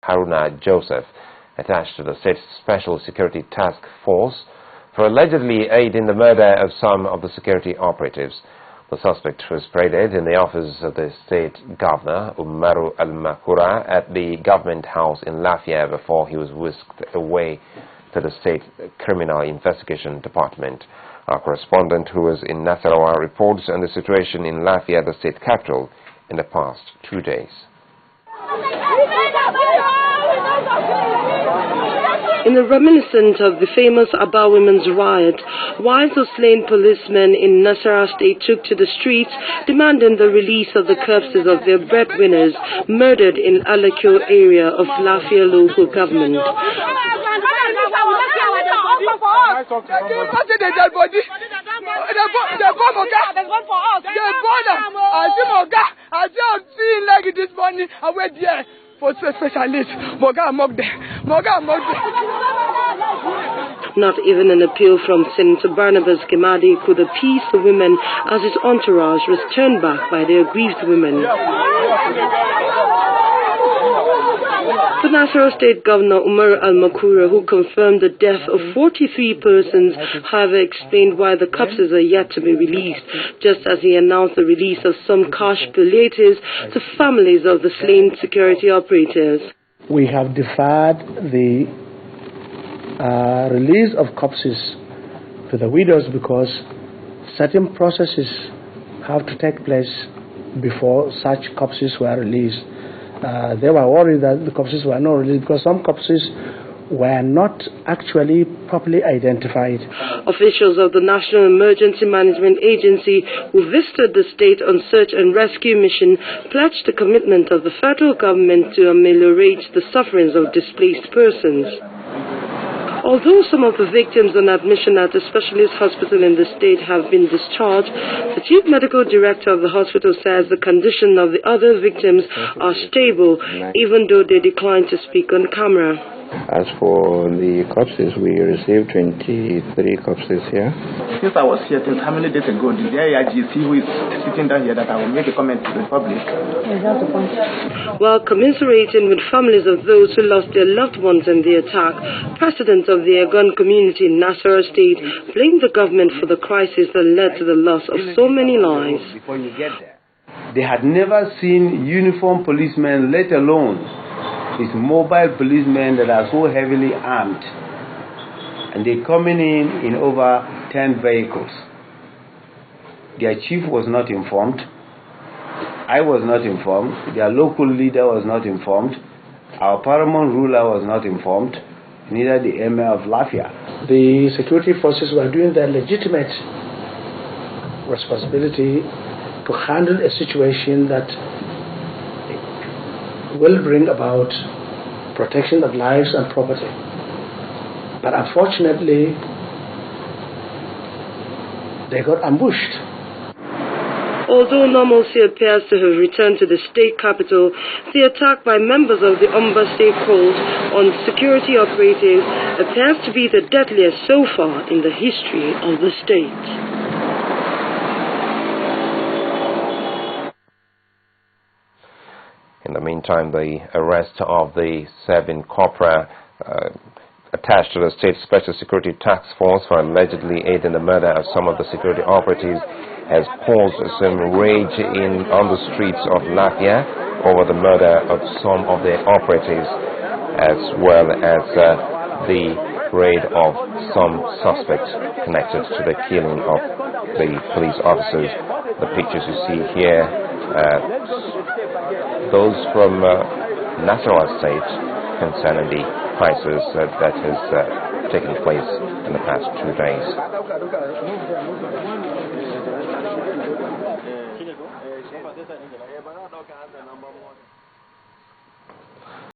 Haruna Joseph, attached to the State Special Security Task Force, for allegedly aiding the murder of some of the security operatives. The suspect was paraded in the office of the state governor, Umaru Al-Makura, at the government house in Lafia before he was whisked away to the State Criminal Investigation Department. Our correspondent, who was in Nassarawa, reports on the situation in Lafia, the state capital, in the past 2 days. In the reminiscence of the famous Aba Women's Riot, wives of slain policemen in Nassarawa State took to the streets demanding the release of the corpses of their breadwinners murdered in Alakyo area of Lafia local government. For specialists, Not even an appeal from Senator Barnabas Kemadi could appease the women, as his entourage was turned back by the aggrieved women. The Nassarawa State Governor Umar Al-Makura, who confirmed the death of 43 persons, however explained why the corpses are yet to be released, just as he announced the release of some cash palliatives to families of the slain security operators. We have deferred the release of corpses to the widows because certain processes have to take place before such corpses were released. They were worried that the corpses were not released because some corpses were not actually properly identified. Officials of the National Emergency Management Agency who visited the state on search and rescue mission pledged the commitment of the federal government to ameliorate the sufferings of displaced persons. Although some of the victims on admission at a specialist hospital in the state have been discharged, the chief medical director of the hospital says the condition of the other victims are stable, even though they decline to speak on camera. As for the corpses, we received 23 corpses here. Since I was here, how many days ago, did the IIGC who is sitting down here that I will make a comment to the public? While commiserating with families of those who lost their loved ones in the attack, President of the Egon community in Nassarawa State blamed the government for the crisis that led to the loss of so many lives. Before you get there, they had never seen uniformed policemen, let alone these mobile policemen that are so heavily armed, and they coming in over 10 vehicles. Their chief was not informed. I was not informed. Their local leader was not informed. Our paramount ruler was not informed. Neither the emir of Lafia. The security forces were doing their legitimate responsibility to handle a situation that will bring about protection of lives and property. But unfortunately, they got ambushed. Although normalcy appears to have returned to the state capital, the attack by members of the Umba State Court on security operatives appears to be the deadliest so far in the history of the state. In the meantime, the arrest of the Serving Corporal attached to the State Special Security Task Force for allegedly aiding the murder of some of the security operatives has caused some rage on the streets of Lafia over the murder of some of the operatives, as well as the raid of some suspects connected to the killing of the police officers. The pictures you see here, those from Nassarawa State, concerning the crisis that has taken place in the past 2 days.